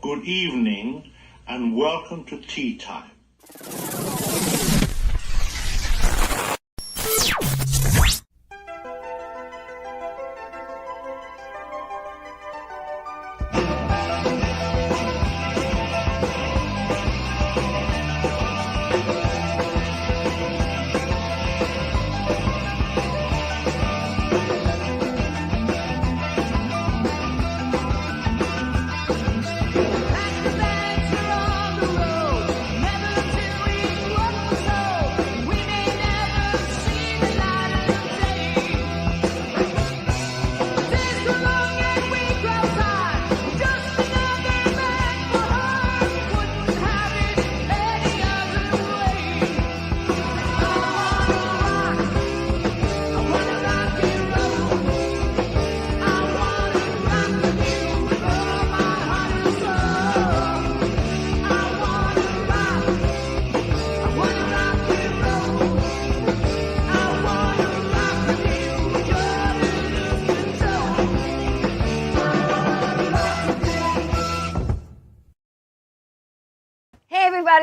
good evening, and welcome to Tea Time.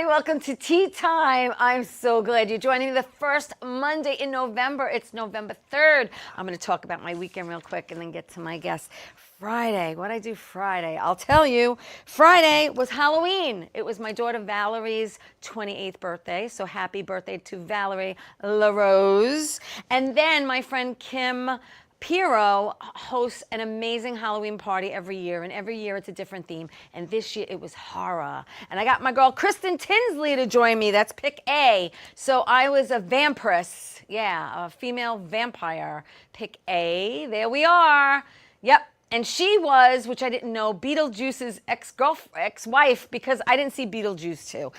Welcome to Tea Time. I'm so glad you're joining me the first Monday in November. It's November 3rd. I'm going to talk about my weekend real quick and then get to my guests. Friday, what I do Friday? I'll tell you. Friday was Halloween. It was my daughter Valerie's 28th birthday. So happy birthday to Valerie LaRose. And then my friend Kim Piero hosts an amazing Halloween party every year, and every year it's a different theme. And this year it was horror. And I got my girl Kristen Tinsley to join me. That's pick A. So I was a vampiress. Yeah, a female vampire. Pick A. There we are. Yep. And she was, which I didn't know, Beetlejuice's ex-wife, because I didn't see Beetlejuice too.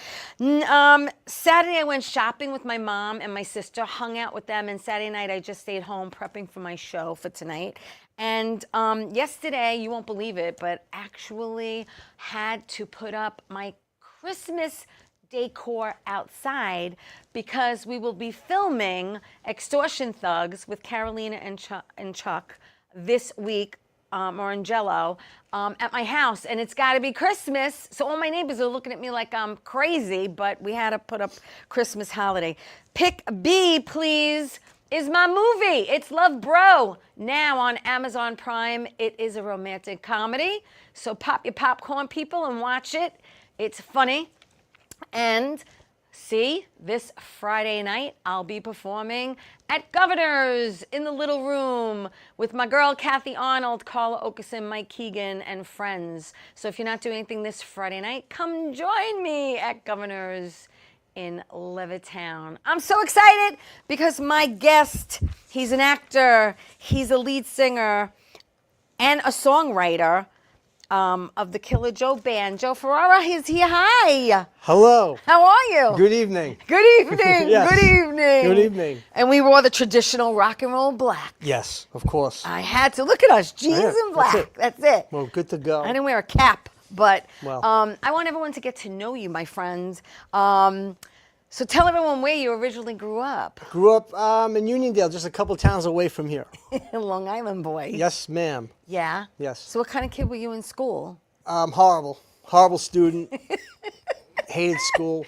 Saturday I went shopping with my mom and my sister, hung out with them, and Saturday night I just stayed home prepping for my show for tonight. And yesterday, you won't believe it, but actually had to put up my Christmas decor outside because we will be filming Extortion Thugs with Carolina and Chuck this week. Or Angelo, at my house, and it's got to be Christmas. So all my neighbors are looking at me like I'm crazy, but we had to put up Christmas holiday. Pick B, please, is my movie. It's Love Bro, now on Amazon Prime. It is a romantic comedy, so pop your popcorn, people, and watch it. It's funny. And see, this Friday night, I'll be performing at Governor's in the Little Room with my girl Kathy Arnold, Carla Okeson, Mike Keegan, and friends. So if you're not doing anything this Friday night, come join me at Governor's in Levittown. I'm so excited because my guest, he's an actor, he's a lead singer, and a songwriter. Of the Killer Joe Band. Joe Ferraro is here. Hi. Hello. How are you? Good evening. Good evening. Yes. Good evening. Good evening. And we wore the traditional rock and roll black. Yes, of course. I had to. Look at us. Jeans and black. That's it. Well, good to go. I didn't wear a cap, but well. I want everyone to get to know you, my friends. So tell everyone where you originally grew up. Grew up in Uniondale, just a couple towns away from here. Long Island boy. Yes, ma'am. Yeah? Yes. So what kind of kid were you in school? Horrible. Horrible student. Hated school.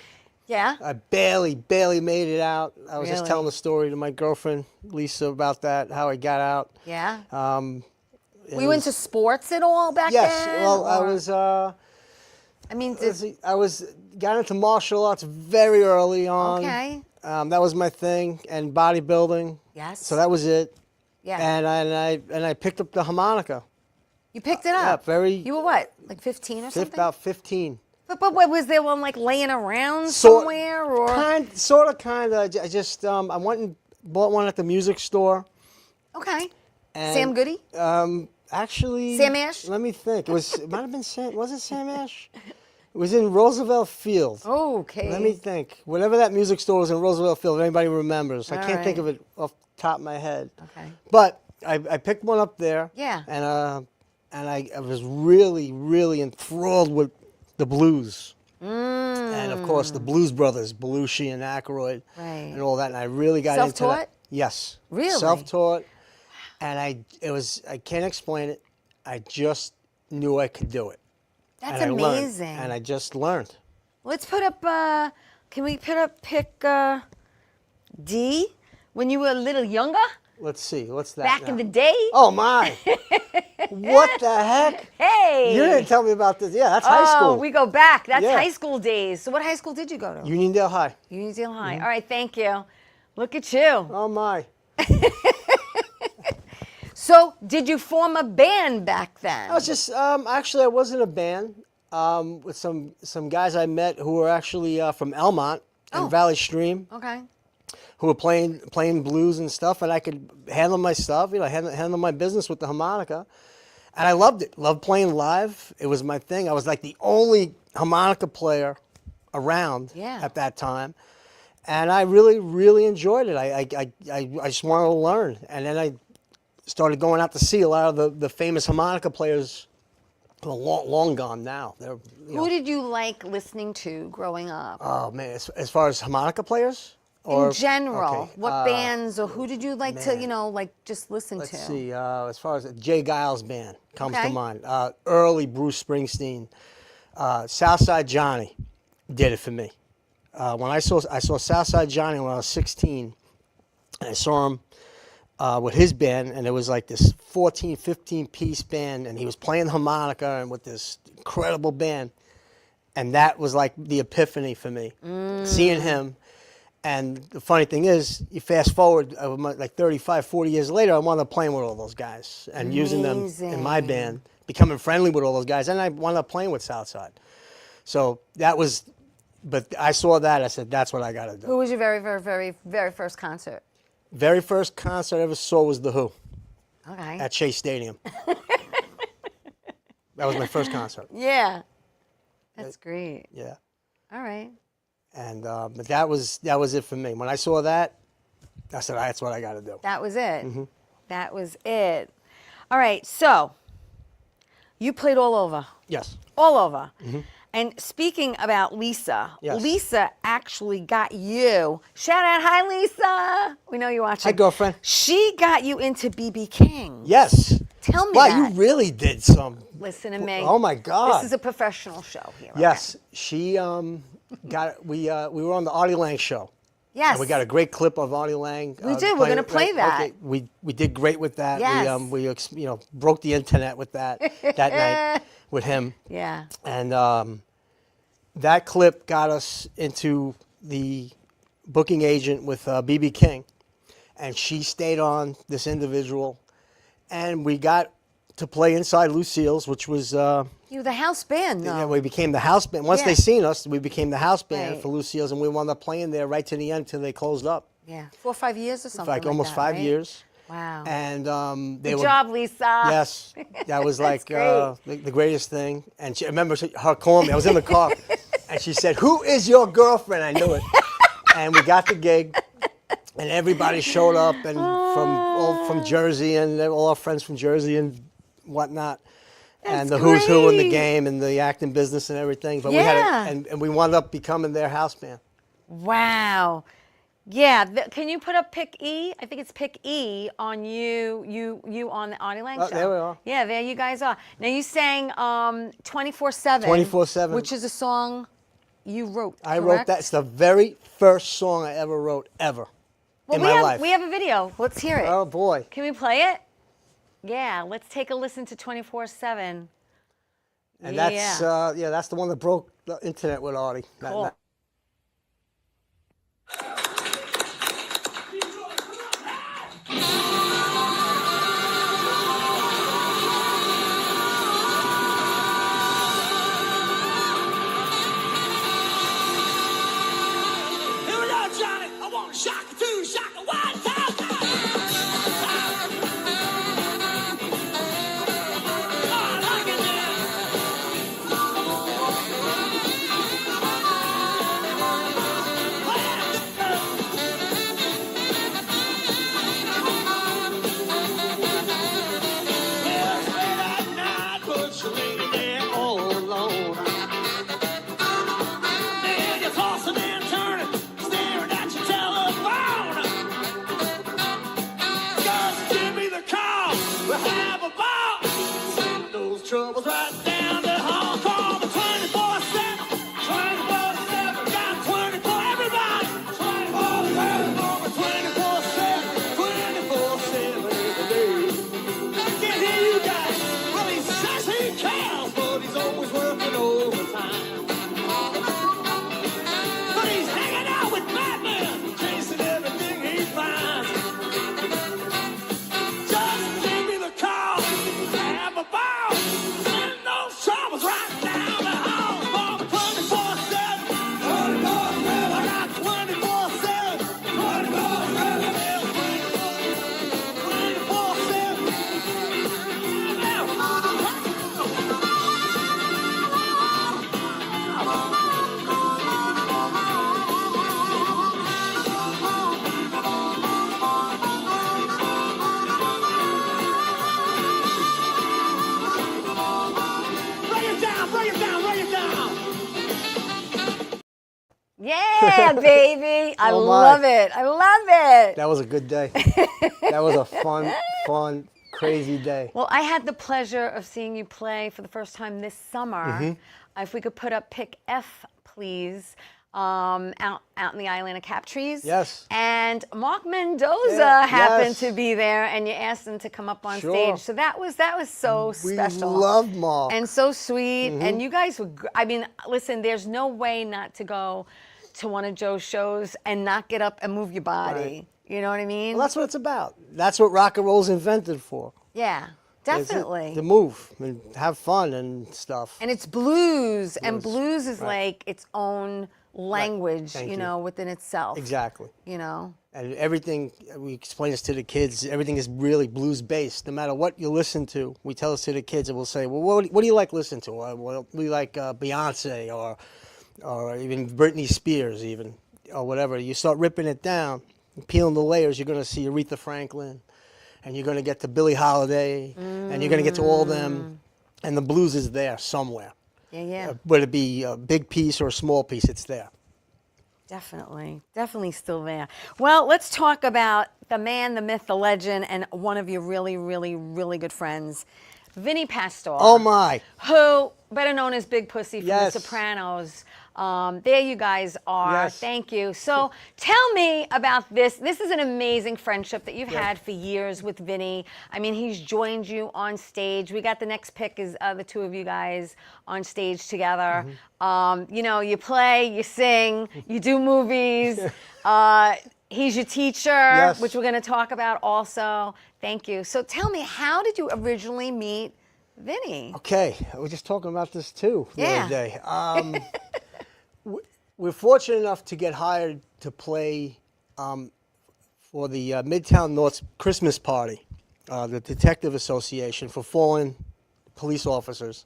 Yeah? I barely made it out. I was just Really? telling the story to my girlfriend, Lisa, about that, how I got out. Yeah? Were you into sports at all back then? Yes. Well, I was... I mean, got into martial arts very early on. Okay. That was my thing, and bodybuilding. Yes. So that was it. Yeah. And I picked up the harmonica. You picked it up? Yeah, You were what, like 15 or something? About 15. But what, was there one like laying around somewhere? Or? I just, I went and bought one at the music store. Okay. And, Sam Goody? Actually. Sam Ash? Let me think. It might have been Sam. Was it Sam Ash? It was in Roosevelt Field. Okay. Let me think. Whatever that music store was in Roosevelt Field, if anybody remembers. I can't right. think of it off the top of my head. Okay. But I picked one up there. Yeah. And I was really enthralled with the blues. And of course the Blues Brothers, Belushi and Aykroyd, Right. and all that. And I really got into that. Self-taught? Yes. Really? Self-taught. And I can't explain it. I just knew I could do it. That's and I learned, amazing. and I just learned. Let's put up, can we put up pick D when you were a little younger? Let's see, what's that Back now? in the day? Oh my! What the heck? Hey! You didn't tell me about this. Yeah, that's high school. Oh, we go back. That's Yeah. high school days. So what high school did you go to? Uniondale High. Uniondale High. All right, thank you. Look at you. Oh my! So did you form a band back then? I was just actually I was in a band with some guys I met who were actually from Elmont and Valley Stream, Okay. who were playing blues and stuff, and I could handle my stuff, handle my business with the harmonica, and I loved it. Loved playing live. It was my thing. I was like the only harmonica player around at that time, and I really, really enjoyed it. I just wanted to learn, and then I started going out to see a lot of the famous harmonica players. Long gone now. They're, Who did you like listening to growing up? Oh man, as far as harmonica players, or in general, okay, what bands or who did you like to, man. like just listen to? Let's see. As far as Jay Giles band comes Okay. to mind, early Bruce Springsteen, Southside Johnny did it for me. When I saw Southside Johnny when I was 16, and I saw him with his band, and it was like this 14, 15 piece band, and he was playing harmonica and with this incredible band, and that was like the epiphany for me, seeing him. And the funny thing is, you fast forward like 35, 40 years later, I wound up playing with all those guys and using them in my band, becoming friendly with all those guys, and I wound up playing with Southside. So that was, but I saw that, I said, that's what I got to do. Who was your very, very, very, very first concert? Very first concert I ever saw was The Who Okay. at Shea Stadium. That was my first concert. Yeah. That's great. Yeah. All right. And but that was it for me. When I saw that, I said, that's what I got to do. That was it. That was it. All right. So you played all over. Yes. All over. And speaking about Lisa, Yes. Lisa actually got you. Shout out, hi Lisa. We know you're watching. Hi, girlfriend. She got you into BB King. Yes. Tell me Wow, that. you really did some. Listen to me. Oh my God. This is a professional show here. Yes, she got. We were on the Artie Lang show. Yes. And we got a great clip of Artie Lang. We did. We're gonna play that. Okay. We did great with that. Yes. We broke the internet with that night with him. Yeah. And that clip got us into the booking agent with BB King, and she stayed on this individual, and we got to play inside Lucille's, which was. You were the house band, though. Yeah, we became the house band. Once Yeah. they seen us, we became the house band Right. for Lucille's, and we wound up playing there right to the end till they closed up. Yeah. 4 or 5 years or something. Like almost that, 5 right? years. Wow. And they Good were. job, Lisa. Yes, that was like great. the greatest thing. And I remember her calling me. I was in the car, and she said, "Who is your girlfriend?" I knew it. And we got the gig, and everybody showed up, and from Jersey, and all our friends from Jersey and whatnot. And the who's who in the great. game and the acting business and everything. But Yeah. and we wound up becoming their house band. Wow. Yeah. Can you put up pick E? I think it's pick E on you on the Artie Lang show. There we are. Yeah, there you guys are. Now you sang 24/7. 24/7. Which is a song you wrote. I wrote correct? that. It's the very first song I ever wrote ever in my life. We have a video. Let's hear it. Oh boy. Can we play it? Yeah, let's take a listen to 24/7. And that's that's the one that broke the internet with Artie. Cool. Here we go, Johnny. I want a shock, a two, shock, a one, time. I like it, yeah. Yeah, baby. I Oh, my. love it. I love it. That was a good day. That was a fun, crazy day. Well, I had the pleasure of seeing you play for the first time this summer. Mm-hmm. If we could put up pick F, please, out in the island of Cap Trees. Yes. And Mark Mendoza Yeah, happened yes. to be there, and you asked him to come up on Sure. stage. So that was so special. We love Mark. And so sweet. Mm-hmm. And you guys were, I mean, listen, there's no way not to go to one of Joe's shows and not get up and move your body. Right. You know what I mean? Well, that's what it's about. That's what rock and roll's invented for. Yeah, definitely. To move and have fun and stuff. And it's blues, and Blues, blues is right. like its own language, Thank you you. know, within itself. Exactly. You know? And everything, we explain this to the kids, everything is really blues-based. No matter what you listen to, we tell this to the lids, and we'll say, well, what do you like listening to? Well, we like Beyonce or even Britney Spears even, or whatever. You start ripping it down, peeling the layers, you're going to see Aretha Franklin, and you're going to get to Billie Holiday, and you're going to get to all them, and the blues is there somewhere. Yeah. Whether it be a big piece or a small piece, it's there. Definitely still there. Well, let's talk about the man, the myth, the legend, and one of your really, really, really good friends, Vinny Pastore. Oh, my. Who, better known as Big Pussy from Yes. The Sopranos. There you guys are. Yes. Thank you. So tell me about this. This is an amazing friendship that you've had for years with Vinny. I mean, he's joined you on stage. We got the next pick is the two of you guys on stage together. You know, you play, you sing, you do movies. He's your teacher, Yes. which we're going to talk about also. Thank you. So tell me, how did you originally meet Vinny? Okay, we were just talking about this too the Yeah. other day. We're fortunate enough to get hired to play for the Midtown North's Christmas party, the Detective Association for Fallen Police Officers.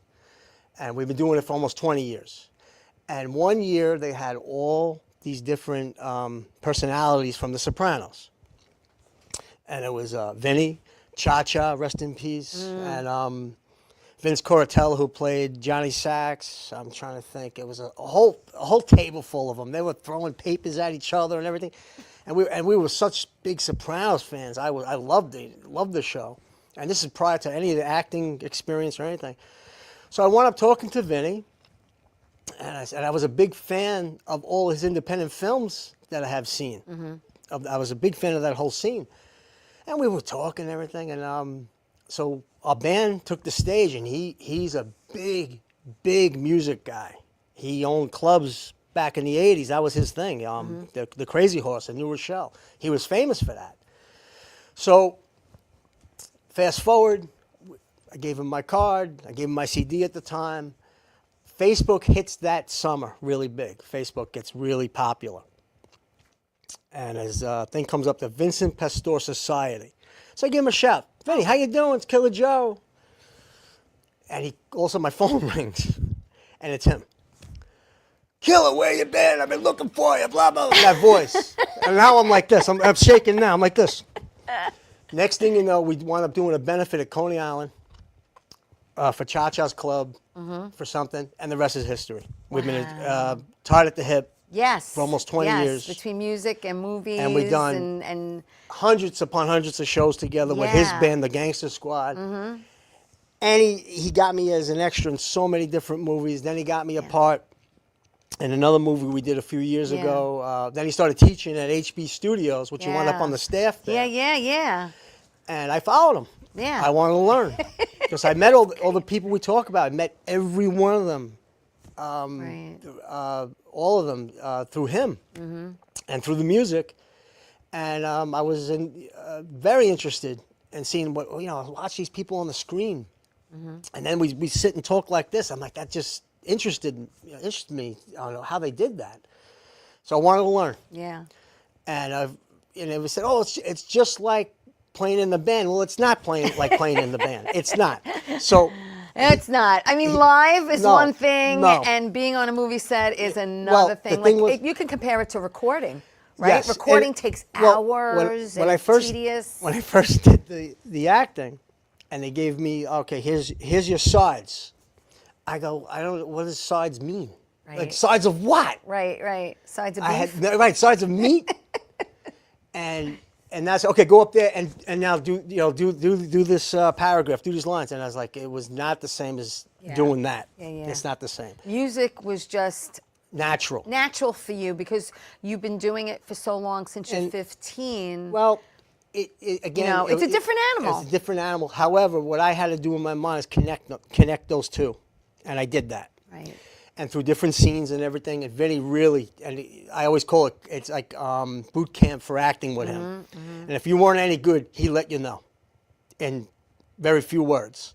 And we've been doing it for almost 20 years. And one year they had all these different personalities from The Sopranos. And it was Vinny, Cha-Cha, rest in peace, and Vince Cortella, who played Johnny Sax. I'm trying to think. It was a whole table full of them. They were throwing papers at each other and everything. And we were such big Sopranos fans. I loved the show. And this is prior to any of the acting experience or anything. So I wound up talking to Vinny, and I said I was a big fan of all his independent films that I have seen. I was a big fan of that whole scene. And we were talking and everything, and so our band took the stage, and he's a big music guy. He owned clubs back in the 80s. That was his thing, the Crazy Horse in New Rochelle. He was famous for that. So fast forward, I gave him my card. I gave him my CD at the time. Facebook hits that summer really big. Facebook gets really popular. And his thing comes up, the Vincent Pastore Society. So I give him a shout. Vinny, how you doing? It's Killer Joe. And also my phone rings, and it's him. Killer, where you been? I've been looking for you, blah, blah, blah. That voice. And now I'm like this. I'm shaking now. I'm like this. Next thing you know, we wound up doing a benefit at Coney Island for Cha-Cha's Club for something, and the rest is history. We've been tied at the hip. Yes. For almost 20 years. Between music and movies. And we've done and hundreds upon hundreds of shows together with his band, the Gangster Squad. And he got me as an extra in so many different movies. Then he got me a part in another movie we did a few years ago. Then he started teaching at HB Studios, which he wound up on the staff there. Yeah. And I followed him. Yeah. I wanted to learn. Because I met all the people we talk about. I met every one of them. All of them through him and through the music. And I was very interested in seeing watch these people on the screen. And then we sit and talk like this. I'm like, that just interested me. I don't know how they did that. So I wanted to learn. Yeah. And it was said, oh, it's just like playing in the band. Well, it's not playing in the band. It's not. So. It's not. I mean, live is No, one thing, no. and being on a movie set is another the thing. thing was- you can compare it to recording, right? Yes, Recording and- takes well, hours when I and first, tedious. When I first did the acting, and they gave me, okay, here's your sides. I go, I don't know, what does sides mean? Right. Like sides of what? Right. Sides of beef. I had sides of meat, and that's okay. Go up there and now do this paragraph, do these lines, and I was like, it was not the same as doing that. Yeah. It's not the same. Music was just Natural. natural for you because you've been doing it for so long since you're 15. Well, it again, it's a different animal. It's a different animal. However, what I had to do in my mind is connect those two, and I did that. Right. And through different scenes and everything, it really, and I always call it's like boot camp for acting with him. And if you weren't any good, he let you know, in very few words.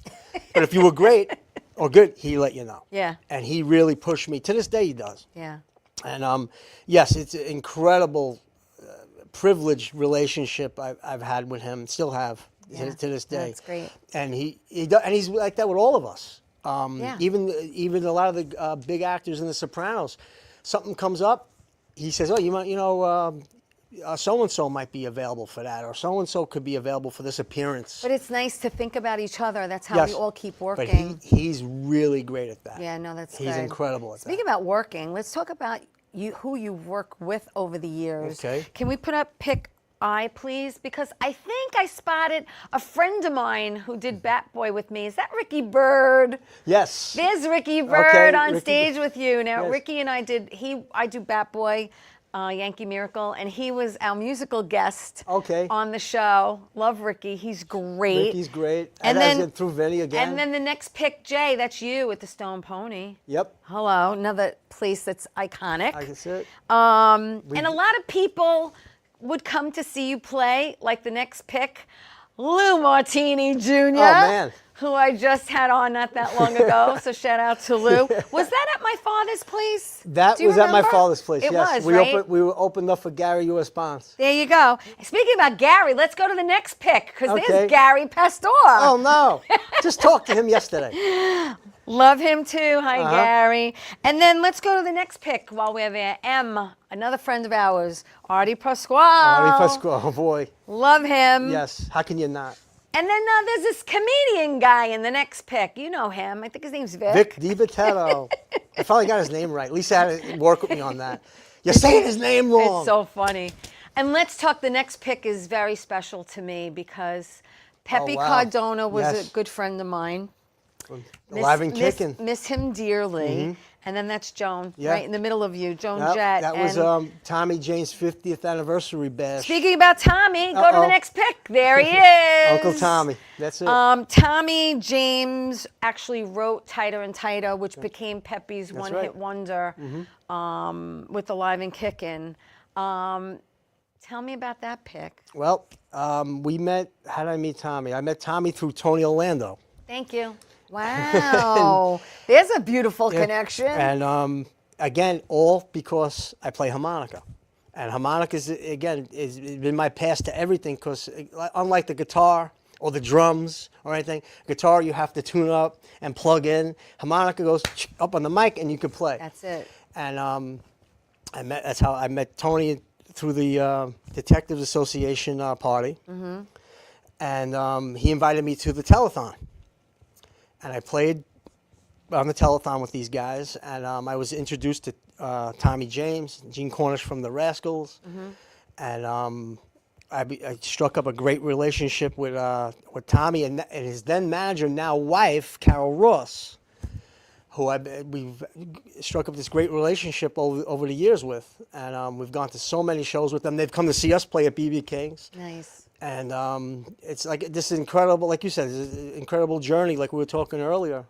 But if you were great or good, he let you know. Yeah. And he really pushed me. To this day, he does. Yeah. And yes, it's an incredible, privileged relationship I've had with him, still have to this day. That's great. And he's like that with all of us. Even a lot of the big actors in The Sopranos, something comes up, he says, "Oh, so and so might be available for that, or so and so could be available for this appearance." But it's nice to think about each other. That's how we all keep working. But he's really great at that. Yeah, no, that's he's good. incredible at that. Speaking about working, let's talk about who you work with over the years. Okay. Can we put up pick I, please? Because I think I spotted a friend of mine who did Bat Boy with me. Is that Ricky Bird? Yes. There's Ricky Bird on Ricky. stage with you. Now, Yes. Ricky and I do Bat Boy, Yankee Miracle, and he was our musical guest on the show. Love Ricky. He's great. Ricky's great. And then through Vinny again. And then the next pick, Jay, that's you at the Stone Pony. Yep. Hello, another place that's iconic. I can see it. And a lot of people would come to see you play, like the next pick, Lou Martini Jr., man. who I just had on not that long ago. So shout out to Lou. Was that at my father's place? That Do you was at my remember? father's place. It Yes, was, right? We were opened up for Gary U.S. Bonds. There you go. Speaking about Gary, let's go to the next pick, because Okay. there's Gary Pastor. Oh no! Just talked to him yesterday. Love him too. Hi, Gary. And then let's go to the next pick while we're there. M, another friend of ours, Artie Pasquale. Artie Pasquale, oh boy. Love him. Yes. How can you not? And then there's this comedian guy in the next pick. You know him. I think his name's Vic. Vic DiBitetto. I finally got his name right. Lisa had to work with me on that. You're saying his name wrong. It's so funny. And let's talk. The next pick is very special to me because Pepe wow. Cardona was Yes. a good friend of mine. Alive and kicking. Miss him dearly. And then that's Joan, Yeah. right in the middle of you, Joan Yep, Jett. that was Tommy Jane's 50th anniversary bash. Speaking about Tommy, go to the next pick. There he is. Uncle Tommy. That's it. Tommy James actually wrote Tighter and Tighter, which became Pepe's one-hit wonder with Alive and Kickin'. Tell me about that pick. Well, we met. How did I meet Tommy? I met Tommy through Tony Orlando. Thank you. Wow. There's a beautiful connection. And again, all because I play harmonica. And harmonica is been my pass to everything because unlike the guitar or the drums or anything, guitar you have to tune up and plug in. Harmonica goes up on the mic and you can play. That's it. And that's how I met Tony through the Detectives Association party. And he invited me to the telethon. And I played on the telethon with these guys, and I was introduced to Tommy James, Gene Cornish from the Rascals, and I struck up a great relationship with Tommy and his then manager, now wife, Carol Ross, who we've struck up this great relationship over the years with, and we've gone to so many shows with them. They've come to see us play at BB King's. Nice. And it's like this incredible, like you said, it's an incredible journey, like we were talking earlier.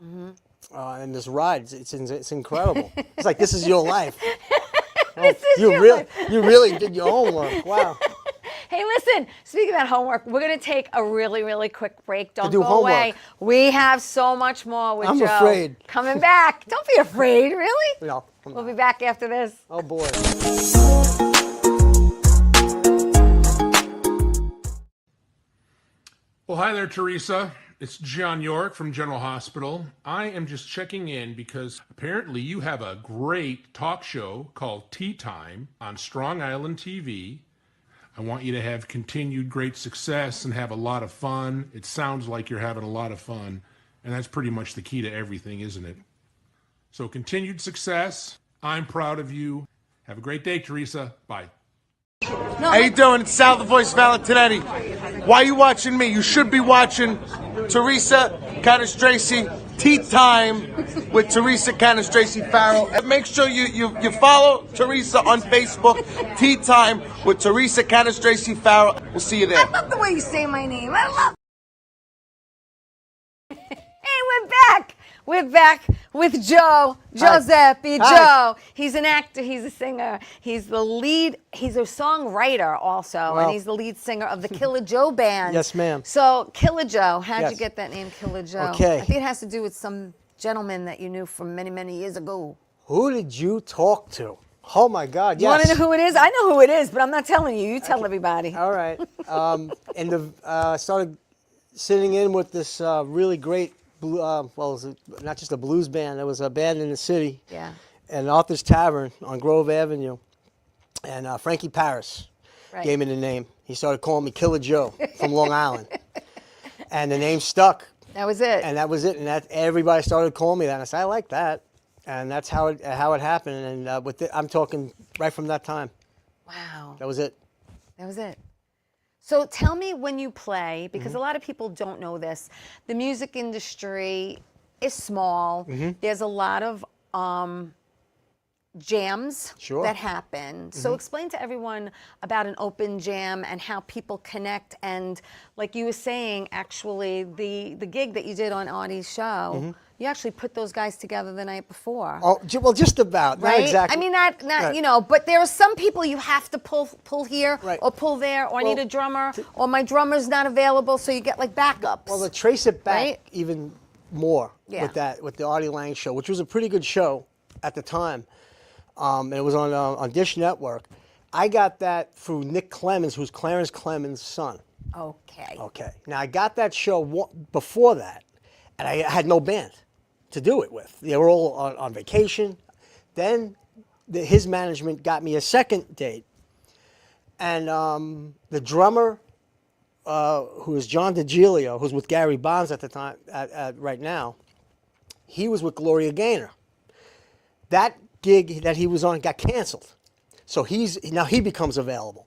And this ride, it's incredible. It's like this is your life. You really did your homework. Wow. Hey, listen, speaking about homework, we're going to take a really, really quick break. Don't do go homework. away. We have so much more with I'm Joe. afraid. Coming back. Don't be afraid, really? No, We'll be back after this. Oh boy. Well, hi there, Theresa. It's John York from General Hospital. I am just checking in because apparently you have a great talk show called Tea Time on Strong Island TV. I want you to have continued great success and have a lot of fun. It sounds like you're having a lot of fun, and that's pretty much the key to everything, isn't it? So continued success. I'm proud of you. Have a great day, Teresa. Bye. How you doing? It's Sal the Voice Valentinetti. Why are you watching me? You should be watching Theresa Canastraci Tea Time with Theresa Canastraci Farrell. And make sure you follow Theresa on Facebook. Tea Time with Theresa Canastraci Farrell. We'll see you there. I love the way you say my name. I love. Hey, we're back. We're back with Joe Giuseppe. Hi. Joe. He's an actor. He's a singer. He's the lead. He's a songwriter also, and Well. he's the lead singer of the Killer Joe band. Yes, ma'am. So, Killer Joe. How'd you Yes. get that name, Killer Joe? Okay. I think it has to do with some gentleman that you knew from many, many years ago. Who did you talk to? Oh my God! You Yes. want to know who it is? I know who it is, but I'm not telling you. You tell everybody. All right. I started sitting in with this really great, well, it was not just a blues band. It was a band in the city. Yeah. And Arthur's Tavern on Grove Avenue. And Frankie Paris Right. gave me the name. He started calling me Killer Joe from Long Island. And the name stuck. That was it. And that was it. And that everybody started calling me that. And I said, I like that. And that's how it happened. And I'm talking right from that time. Wow. That was it. That was it. So tell me when you play, because a lot of people don't know this. The music industry is small. There's a lot of jams Sure. that happen. So explain to everyone about an open jam and how people connect. And like you were saying, actually, the gig that you did on Audie's show, you actually put those guys together the night before. Oh, well, just about. Right? Not exactly. I mean, not Right. you know, but there are some people you have to pull here Right. or pull there, or I need Well, a drummer, or my drummer's not available, so you get like backups. Well, to trace it back Right? even more Yeah. with the Artie Lang show, which was a pretty good show at the time, and it was on Dish Network. I got that through Nick Clemens, who's Clarence Clemens' son. Okay. Okay. Now I got that show before that, and I had no band to do it with. They were all on vacation. Then his management got me a second date, and the drummer, who is John DiGilio, who's with Gary Bonds at the time, right now, he was with Gloria Gaynor. That gig that he was on got canceled, so now he becomes available.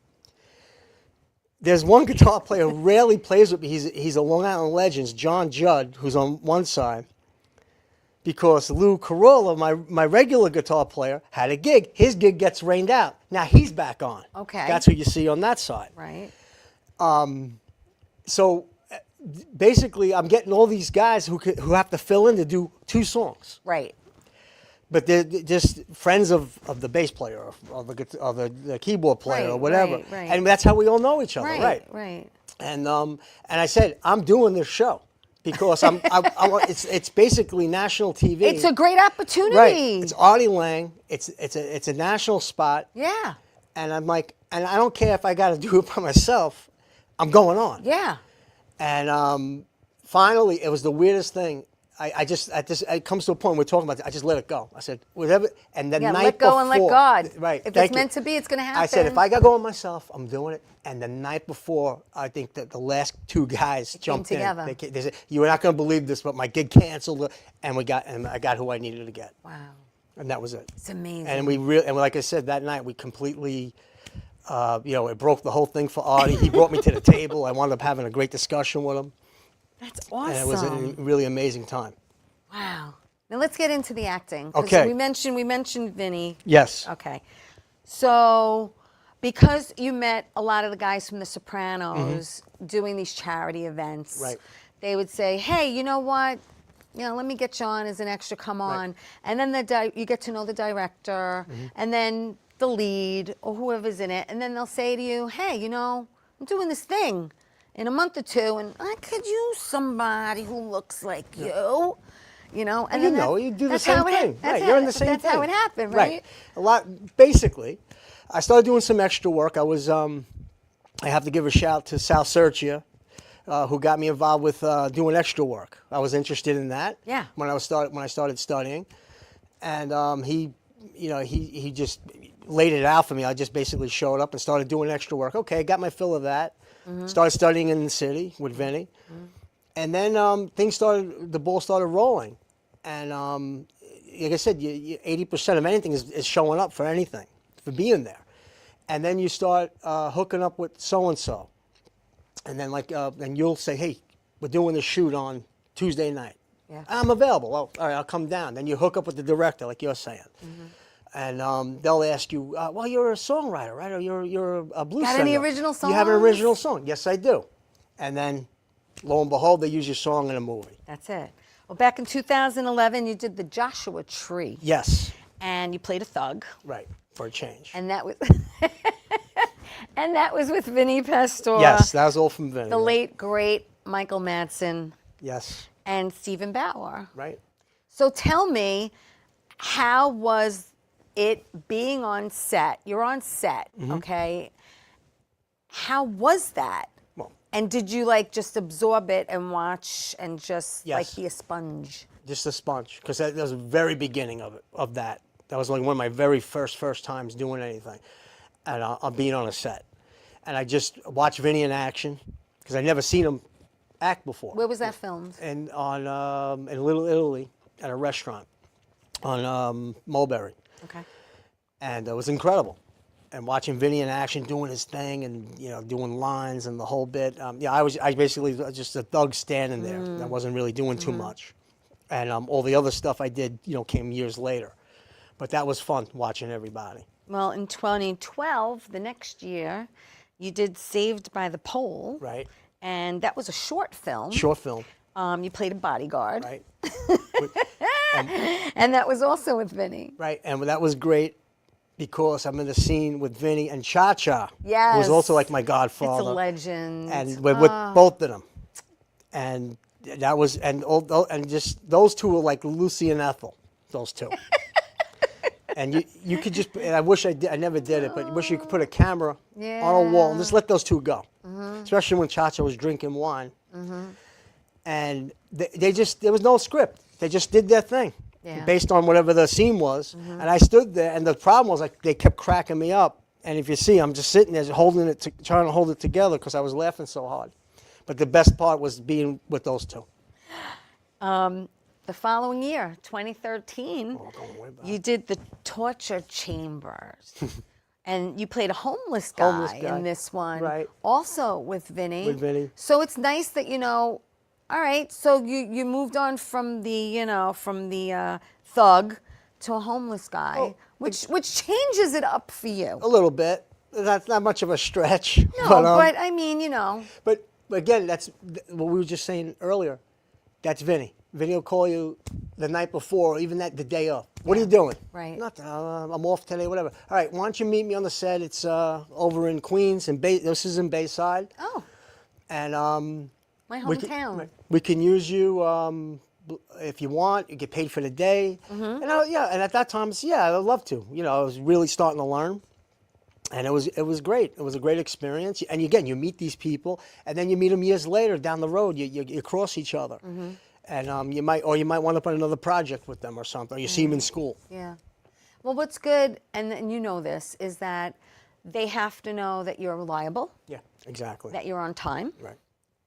There's one guitar player who rarely plays with me. He's a Long Island legend, John Judd, who's on one side. Because Lou Carolla, my regular guitar player, had a gig. His gig gets rained out. Now he's back on. Okay. That's who you see on that side. Right. So basically, I'm getting all these guys who have to fill in to do 2 songs. Right. But they're just friends of the bass player or the keyboard player or Right, whatever. right. And that's how we all know each other, Right. right? Right. And I said, I'm doing this show because it's basically national TV. It's a great opportunity. Right. It's Artie Lang. It's a national spot. Yeah. And I'm like, and I don't care if I got to do it by myself. I'm going on. Yeah. And finally, it was the weirdest thing. It comes to a point we're talking about. I just let it go. I said, whatever. And the Yeah, night let go before, and let God. Right. If thank it's you. meant to be, it's going to happen. I said, if I got to go on myself, I'm doing it. And the night before, I think that the last 2 guys jumped together. in. They said, "You're not going to believe this, but my gig canceled, and I got who I needed to get." Wow. And that was it. It's amazing. And like I said, that night we completely, it broke the whole thing for Artie. He brought me to the table. I wound up having a great discussion with him. That's awesome. And it was a really amazing time. Wow. Now let's get into the acting. 'Cause Okay. We mentioned Vinny. Yes. Okay. So, because you met a lot of the guys from The Sopranos doing these charity events, Right. they would say, "Hey, you know what? Let me get you on as an extra. Come on." Right. And then you get to know the director, and then the lead or whoever's in it, and then they'll say to you, "Hey, I'm doing this thing in a month or 2, and I could use somebody who looks like you." And then you do the that's same how it thing. that's Right, how- you're in the same thing. That's how it happened, right? A lot, basically. I started doing some extra work. I was, I have to give a shout to Sal Serchia, who got me involved with doing extra work. I was interested in that. Yeah. When I started studying, and he just laid it out for me. I just basically showed up and started doing extra work. Okay, got my fill of that. Started studying in the city with Vinny. And then the ball started rolling. And like I said, 80% of anything is showing up for anything, for being there. And then you start hooking up with so-and-so. And then then you'll say, hey, we're doing the shoot on Tuesday night. Yeah. I'm available. Well, all right, I'll come down. Then you hook up with the director, like you're saying. And they'll ask you, well, you're a songwriter, right? Or you're a blues singer. Got any original songs? You have an original song? Yes, I do. And then, lo and behold, they use your song in a movie. That's it. Well, back in 2011, you did the Joshua Tree. Yes. And you played a thug. Right, for a change. And that was and that was with Vinnie Pastore. Yes, that was all from Vinny. The late, great Michael Madsen. Yes. And Stephen Bauer. Right. So tell me, how was it being on set? You're on set, okay? How was that? Well, and did you just absorb it and watch and just be a sponge? Just a sponge, because that was the very beginning of that. That was like one of my very first times doing anything, and I'm being on a set, and I just watched Vinny in action, because I'd never seen him act before. Where was that filmed? And in Little Italy, at a restaurant on Mulberry. Okay. And it was incredible. And watching Vinny in action, doing his thing, and doing lines and the whole bit. I basically was just a thug standing there. I wasn't really doing too much. And all the other stuff I did, came years later. But that was fun, watching everybody. Well, in 2012, the next year, you did Saved by the Pole. Right. And that was a short film. Short film. You played a bodyguard. Right. And that was also with Vinny. Right, and that was great because I'm in the scene with Vinny and Cha-Cha, Yes. who was also like my godfather. It's a legend. And we're with both of them. And that was, and just those two were like Lucy and Ethel, those two. And you could just, and I wish I never did it, but I wish you could put a camera on a wall and just let those two go. Especially when Cha-Cha was drinking wine. And there was no script. They just did their thing based on whatever the scene was. And I stood there, and the problem was they kept cracking me up. And if you see, I'm just sitting there trying to hold it together because I was laughing so hard. But the best part was being with those two. The following year, 2013, you did The Torture Chambers. And you played a homeless guy in this one. Right. Also with Vinny. With Vinny. So it's nice that, all right, so you moved on from the, thug to a homeless guy, which changes it up for you. A little bit. That's not much of a stretch. No, but I mean, But again, that's what we were just saying earlier. That's Vinny. Vinny will call you the night before, or even the day of. What are you doing? Right. Nothing. I'm off today, whatever. All right, why don't you meet me on the set? It's over in Queens, and this is in Bayside. Oh. And my hometown. we can use you if you want. You get paid for the day. And and at that time, I'd love to. I was really starting to learn. And it was great. It was a great experience. And again, you meet these people, and then you meet them years later down the road. You cross each other, and you might wind up on another project with them or something. Or you see them in school. Yeah. Well, what's good, and you know this, is that they have to know that you're reliable. Yeah, exactly. That you're on time. Right.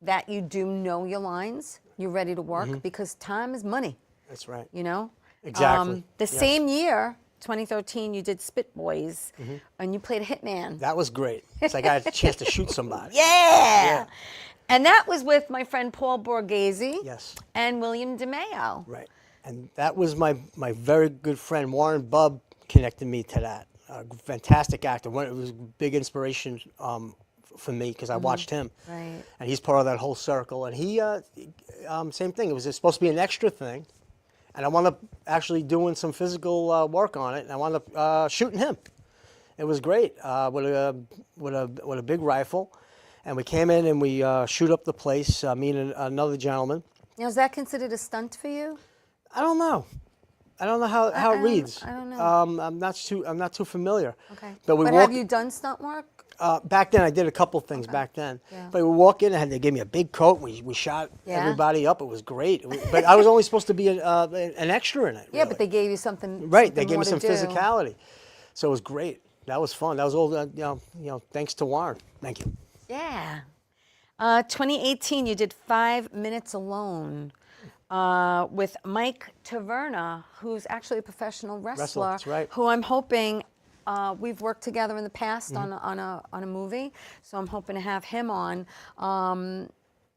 That you do know your lines. You're ready to work because time is money. That's right. The Exactly. Yes. same year, 2013, you did Spit Boys, and you played a hitman. That was great. It's like I had a chance to shoot somebody. Yeah. And that was with my friend Paul Borghese. Yes. And William DeMeo. Right. And that was my very good friend Warren Bubb connected me to that. A fantastic actor. It was a big inspiration for me because I watched him. Right. And he's part of that whole circle. And he, same thing. It was supposed to be an extra thing. And I wound up actually doing some physical work on it. And I wound up shooting him. It was great with a big rifle. And we came in and we shoot up the place, me and another gentleman. Now, is that considered a stunt for you? I don't know. I don't know how it reads. I don't know. I'm not too familiar. Okay. But have you done stunt work? Back then, I did a couple things back then. Yeah. But we walk in and they gave me a big coat. We shot Yeah. everybody up. It was great. But I was only supposed to be an extra in it. Yeah, really. but they gave you something. Right. something They gave me more some to do. physicality. So it was great. That was fun. That was all. Thanks to Warren. Thank you. Yeah. 2018, you did 5 Minutes Alone. with Mike Taverna, who's actually a professional wrestler. That's right. Who I'm hoping we've worked together in the past on a movie, so I'm hoping to have him on.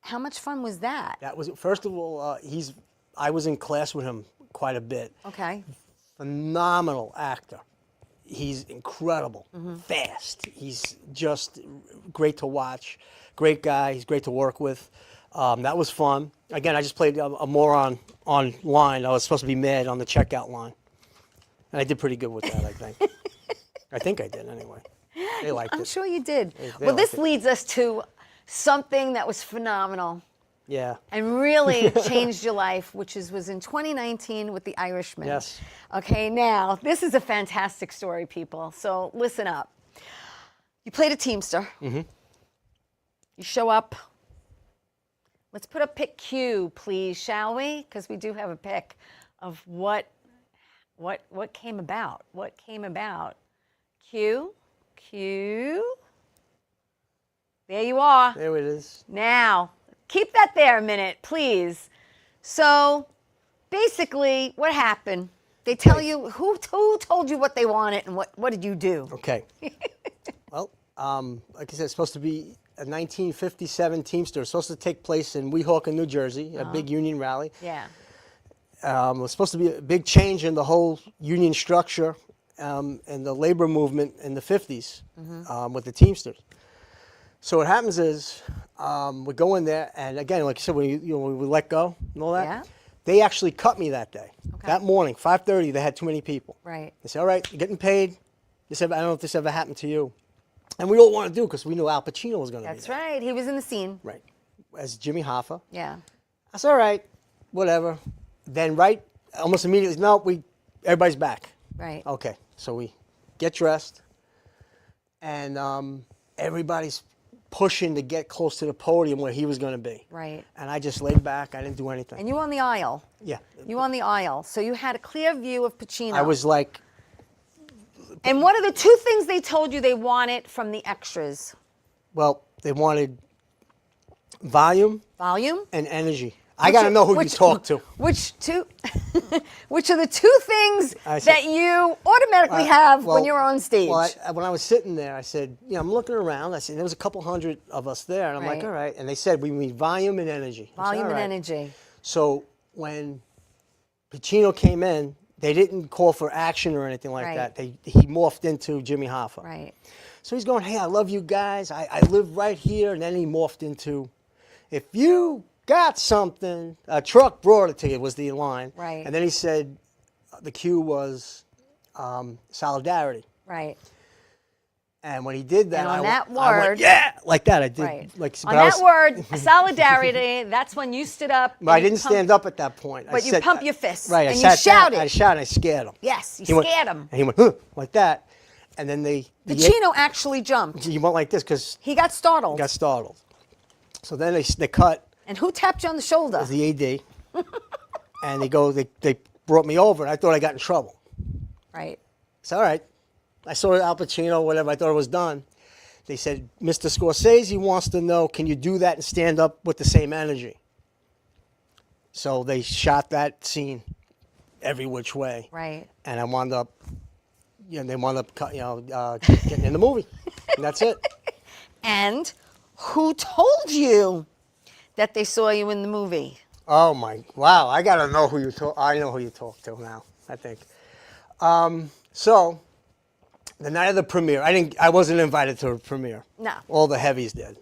How much fun was that? That was, first of all, I was in class with him quite a bit. Okay. Phenomenal actor. He's incredible, fast. He's just great to watch. Great guy. He's great to work with. That was fun. Again, I just played a moron online. I was supposed to be mad on the checkout line. And I did pretty good with that, I think. I think I did anyway. They liked it. I'm sure you did. They Well, this liked it. leads us to something that was phenomenal Yeah. and really changed your life, which was in 2019 with The Irishman. Yes. Okay, now, this is a fantastic story, people. So listen up. You played a Teamster. You show up. Let's put a pic Q, please, shall we? Because we do have a pic of what came about. What came about. Q. There you are. There it is. Now, keep that there a minute, please. So, basically, what happened? They tell you, who told you what they wanted and what did you do? Okay. Well, like I said, it's supposed to be a 1957 Teamster. It's supposed to take place in Weehawken, New Jersey, a big union rally. Yeah. It was supposed to be a big change in the whole union structure and the labor movement in the 50s with the Teamsters. So what happens is we go in there, and again, like I said, we let go and all that. Yeah. They actually cut me that day. Okay. That morning, 5:30, they had too many people. Right. They said, all right, you're getting paid. They said, I don't know if this ever happened to you. And we all wanted to do because we knew Al Pacino was going to be That's there. right. He was in the scene. Right. As Jimmy Hoffa. Yeah. I said, all right, whatever. Then almost immediately, no, everybody's back. Right. Okay, so we get dressed, and everybody's pushing to get close to the podium where he was going to be. Right. And I just laid back. I didn't do anything. And you were on the aisle. Yeah. You were on the aisle. So you had a clear view of Pacino. I was like, And what are the two things they told you they wanted from the extras? well, they wanted volume Volume? and energy. I got to know who you talk to. Which two? Which are the two things I said- that you automatically have when Well, you're on stage? Well, when I was sitting there, I said, I'm looking around. I said, there was a couple hundred of us there. And I'm like, Right. all right. And they said, we need volume and energy. I said, Volume "All and right." energy. So when Pacino came in, they didn't call for action or anything like Right. that. He morphed into Jimmy Hoffa. Right. So he's going, hey, I love you guys. I live right here. And then he morphed into, if you got something, a truck brought it to you, was the line. Right. And then he said, the cue was solidarity. Right. And when he did that, And on I that went, word- yeah, like that. I did. Right. Like, On but I that was- word, solidarity, that's when you stood up. But I and you didn't pumped- stand up at that point. But you pump your fists. Right. And I you sat down, shouted. I shouted. I scared him. Yes, you He went- scared him. And he went, huh, like that. And then Pacino actually jumped. he went like this because He got startled. he got startled. So then they cut And who tapped you on the shoulder? the AD, and they brought me over, and I thought I got in trouble. Right. It's all right. I saw Al Pacino, whatever. I thought it was done. They said, Mr. Scorsese wants to know, can you do that and stand up with the same energy? So they shot that scene every which way. Right. And I wound up, they wound up, getting in the movie. And that's it. And who told you that they saw you in the movie? Oh wow! I gotta know who you talk. I know who you talk to now. I think. So, the night of the premiere, I wasn't invited to the premiere. No. All the heavies did.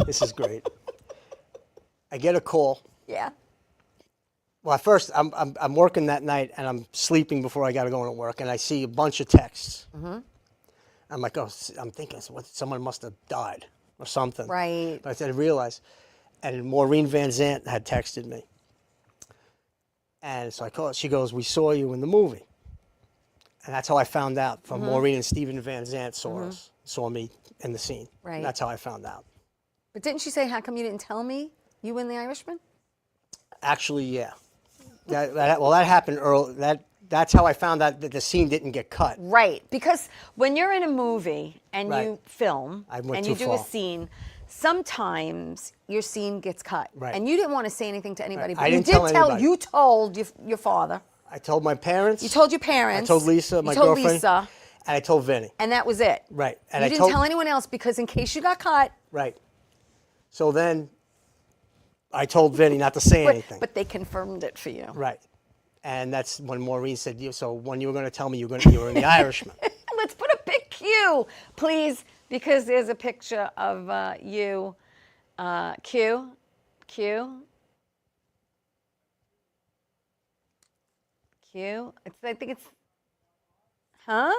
This is great. I get a call. Yeah. Well, at first, I'm working that night, and I'm sleeping before I got to go to work, and I see a bunch of texts. Mm-hmm. I'm like, oh, I'm thinking, someone must have died or something. Right. But I said, I realized, and Maureen Van Zant had texted me. And so I called, she goes, we saw you in the movie. And that's how I found out from Maureen and Stephen Van Zant saw me in the scene. Right. And that's how I found out. But didn't she say, how come you didn't tell me you were in The Irishman? Actually, yeah. That happened early. That that's how I found out that the scene didn't get cut. Right, because when you're in a movie and Right. you film I went and you too do a far. scene, sometimes your scene gets cut. Right. And you didn't want to say anything to anybody, Right. but I you didn't did tell tell, anybody. you told your father. I told my parents. You told your parents. I told Lisa, my you told girlfriend. Lisa, And I told Vinny. and that was it. Right. And you I didn't told, tell anyone else because in case you got cut, Right. So then I told Vinny not to say anything. but they confirmed it for you. Right. And that's when Maureen said, so when you were going to tell me you were in The Irishman. Let's put a big Q, please, because there's a picture of you. Q. I think it's, huh?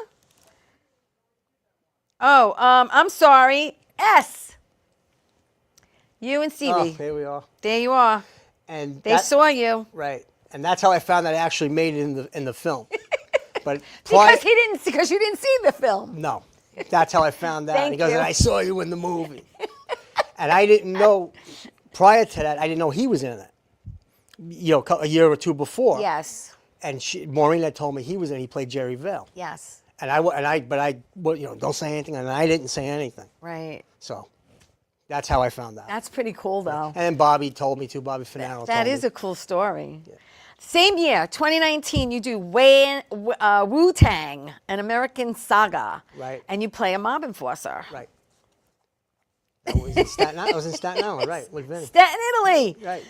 Oh, I'm sorry. S. You and Oh, Stevie. here we are. There you are. And They saw you. Right. And that's how I found that I actually made it in the film. But prior, Because you didn't see the film. no. That's how I found out. Thank He goes, you. I saw you in the movie. And I didn't know, prior to that, I didn't know he was in it. A year or two before. Yes. And Maureen had told me he was in it. He played Jerry Vale. Yes. Don't say anything. And I didn't say anything. Right. So that's how I found out. That's pretty cool, though. And then Bobby told me too. Bobby Ferraro. That told is me. a cool story. Yeah. Same year, 2019, you do Wu-Tang, an American saga. Right. And you play a mob enforcer. Right. That was in Staten Island. I was in Staten Island, right, with Vinny. Staten, Italy. Right.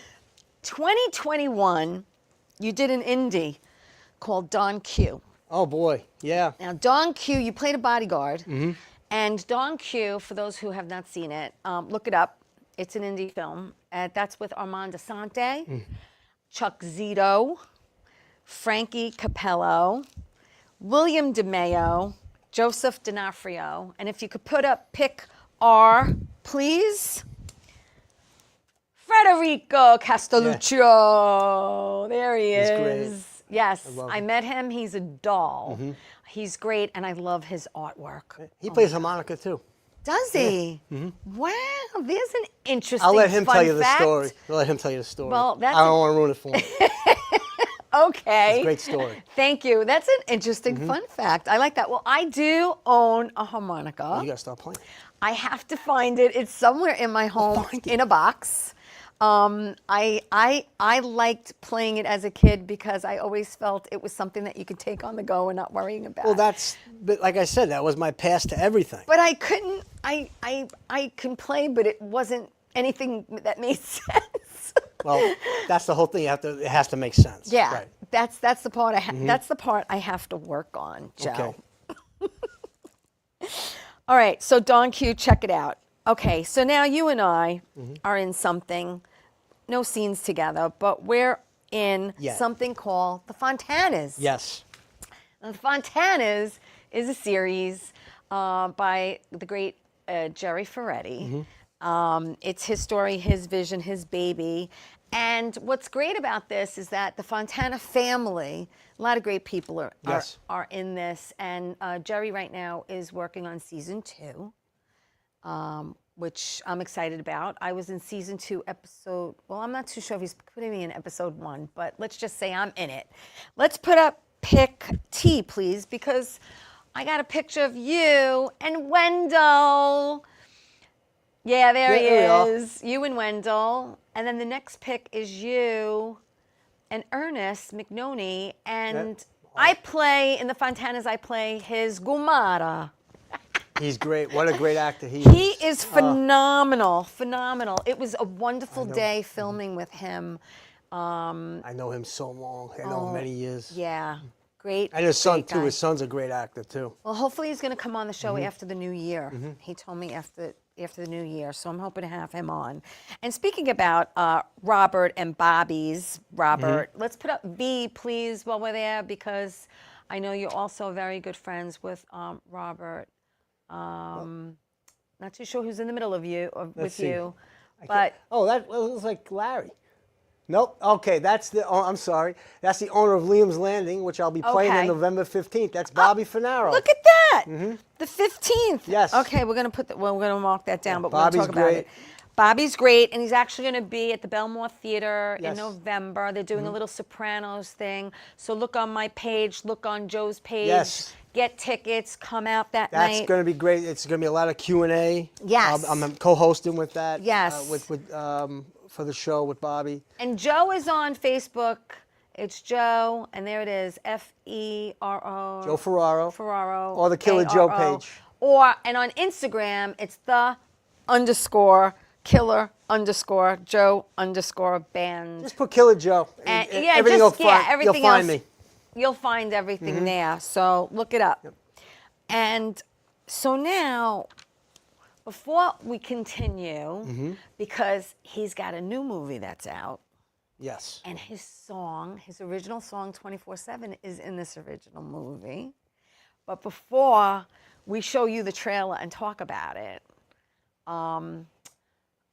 2021, you did an indie called Don Q. Oh boy, yeah. Now, Don Q, you played a bodyguard. Mm-hmm. And Don Q, for those who have not seen it, look it up. It's an indie film. That's with Armand Asante, Chuck Zito, Frankie Capello, William DeMeo, Joseph D'Onofrio. And if you could put up pick R, please. Federico Castelluccio. There he is. He's great. Yes, love I him. met him. He's a doll. He's great, and I love his artwork. He plays harmonica too. Does he? Wow, there's an interesting I'll let him fun tell you the fact. story. I'll let him tell you the story. Well, that's I don't want to ruin it for him. Okay. It's a great story. Thank you. That's an interesting fun fact. I like that. Well, I do own a harmonica. You got to start playing. I have to find it. It's somewhere in my home find it. in a box. I liked playing it as a kid because I always felt it was something that you could take on the go and not worrying about. Well, but like I said, that was my pass to everything. But I couldn't. I can play, but it wasn't anything that made sense. Well, that's the whole thing. It has to make sense. Yeah, Right. that's the part that's the part I have to work on, Joe. Okay. All right, so Don Q, check it out. Okay, so now you and I are in something, no scenes together, but we're in Yeah. something called The Fontanas. Yes. Now, The Fontanas is a series by the great Jerry Ferretti. It's his story, his vision, his baby. And what's great about this is that the Fontana family, a lot of great people are in this. And Jerry right now is working on season 2. Which I'm excited about. I was in season 2, episode, well, I'm not too sure if he's putting me in episode 1, but let's just say I'm in it. Let's put up pick T, please, because I got a picture of you and Wendell. Yeah, there he is. You and Wendell. And then the next pick is you and Ernest McNoney. And I play, in the Fontanas, I play his Gumara. He's great. What a great actor he is. He is phenomenal, phenomenal. It was a wonderful day filming with him. I know him so long. I know him many years. Yeah, great. And his son, great too. guy. His son's a great actor, too. Well, hopefully he's going to come on the show after the new year. He told me after the new year, so I'm hoping to have him on. And speaking about Robert and Bobby's Robert, let's put up V, please, while we're there, because I know you're also very good friends with Robert. Not too sure who's in the middle of you with see. you, but That looks like Larry. Nope. Okay, I'm sorry. That's the owner of Liam's Landing, which I'll be playing on Okay. November 15th. That's Bobby Ferraro. look at that, the 15th. Yes. Okay, we're gonna mark that down, but we're Bobby's gonna talk about great. it. Bobby's great, and he's actually going to be at the Belmore Theater Yes. in November. They're doing a little Sopranos thing. So look on my page, look on Joe's page. Yes. Get tickets, come out that night. That's going to be great. It's going to be a lot of Q&A. Yes. I'm co-hosting with that. Yes. For the show with Bobby. And Joe is on Facebook. It's Joe, and there it is, F-E-R-O. Joe Ferraro. Ferraro. Or the Killer Joe A-R-O. page. And on Instagram, it's _Killer_Joe_band. Just put Killer Joe. And, everything everything you'll find else, me. You'll find everything there. So look it up. And so now, before we continue, because he's got a new movie that's out, Yes. and his original song, 24/7, is in this original movie. But before we show you the trailer and talk about it, and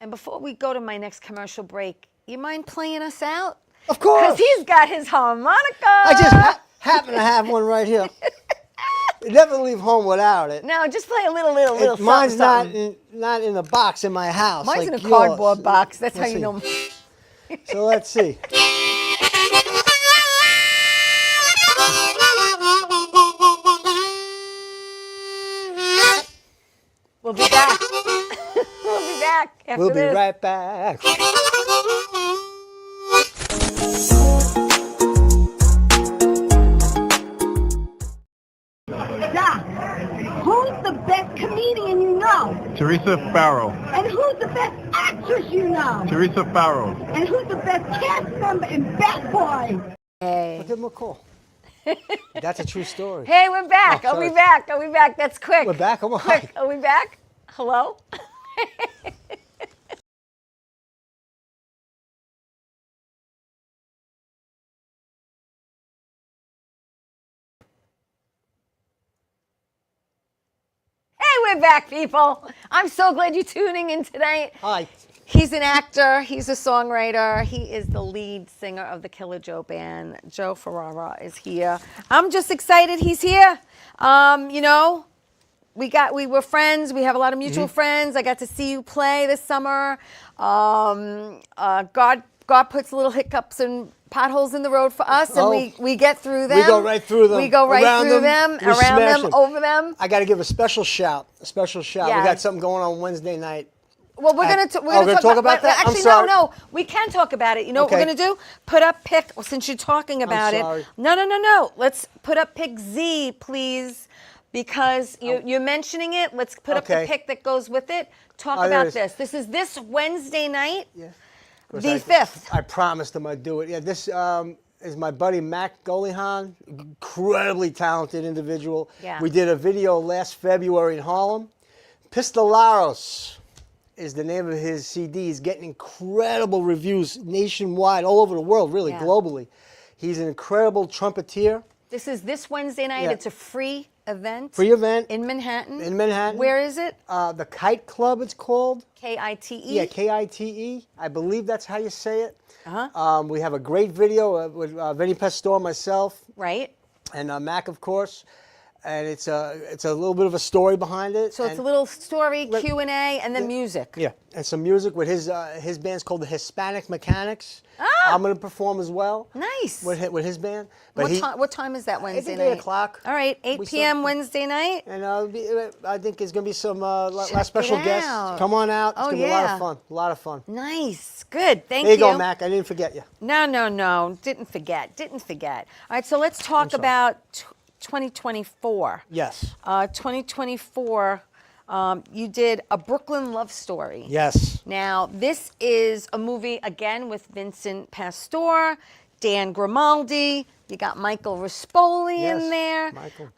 before we go to my next commercial break, you mind playing us out? Of course. Because he's got his harmonica. I just happen to have one right here. You never leave home without it. No, just play a little something. Mine's something. not in a box in my house. Mine's like in a yours. cardboard box. That's how Let's you see. know. So let's see. We'll be back. We'll be back after We'll be this. right back. Doc, who's the best comedian you know? Theresa Farrell. And who's the best actress you know? Theresa Farrell. And who's the best cast member in Bad Boys? Give him a call. That's a true story. Hey, we're back. Oh, Are we sorry. back? Are we back? That's quick. We're back. Come on. Quick. Are we back? Hello? Hey, we're back, people. I'm so glad you're tuning in tonight. Hi. He's an actor. He's a songwriter. He is the lead singer of the Killer Joe band. Joe Ferraro is here. I'm just excited he's here. You know, we were friends. We have a lot of mutual friends. I got to see you play this summer. God puts little hiccups and potholes in the road for us, and we get through them. We go right through them. We go right Around through them. them, We around smash them, over them. I got to give a special shout. Yes. We got something going on Wednesday night. Well, we're At- gonna we're gonna talk about that? I'm Actually, sorry. no, we can talk about it. You know what we're Okay. gonna do? Put up pick. Well, since you're talking about sorry. it, no. Let's put up pick Z, please, because you're mentioning it. Let's put up the Okay. pick that goes with it. Talk there about it is. this. This is this Wednesday night, Yeah. Of course, the 5th. I promised him I'd do it. Yeah, this is my buddy Mac Golihan, incredibly talented individual. Yeah. We did a video last February in Harlem. Pistolaros is the name of his CD. He's getting incredible reviews nationwide, all over the world, really, Yeah. globally. He's an incredible trumpeter. This is this Wednesday night. Yeah. It's a free event. Free event in Manhattan. in Manhattan. Where is it? The Kite Club, it's called. KITE. Yeah, KITE. I believe that's how you say it. Uh-huh. We have a great video with Vinny Pastore, myself, Right. and Mac, of course. And it's a little bit of a story behind it. So it's and, a little story, Q&A, and then music. Yeah, and some music with his band's called the Hispanic Mechanics. Ah! I'm going to perform as well. Nice. With his band. But What time is that Wednesday think night? 8 o'clock. All right, 8 We p.m. start- Wednesday night. And I think there's going to be some last Check special it guests. out. Come on out. It's Oh, going to be a lot yeah. of fun. A lot of fun. Nice. Good. Thank There you. you go, Mac. I didn't forget you. No. Didn't forget. All right, so let's talk sorry. about 2024. Yes. 2024, you did A Brooklyn Love Story. Yes. Now, this is a movie, again, with Vincent Pastore, Dan Grimaldi. You got Michael Rispoli Yes, in there. Michael.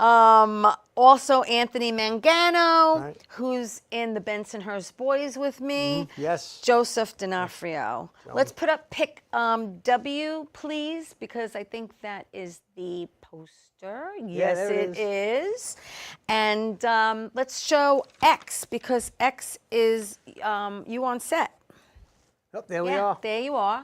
Also, Anthony Mangano, Right. who's in the Bensonhurst Boys with me. Yes. Joseph D'Onofrio. Let's put up pick W, please, because I think that is the poster. Yes, there it is. And let's show X, because X is you on set. Oh, there we are. There you are.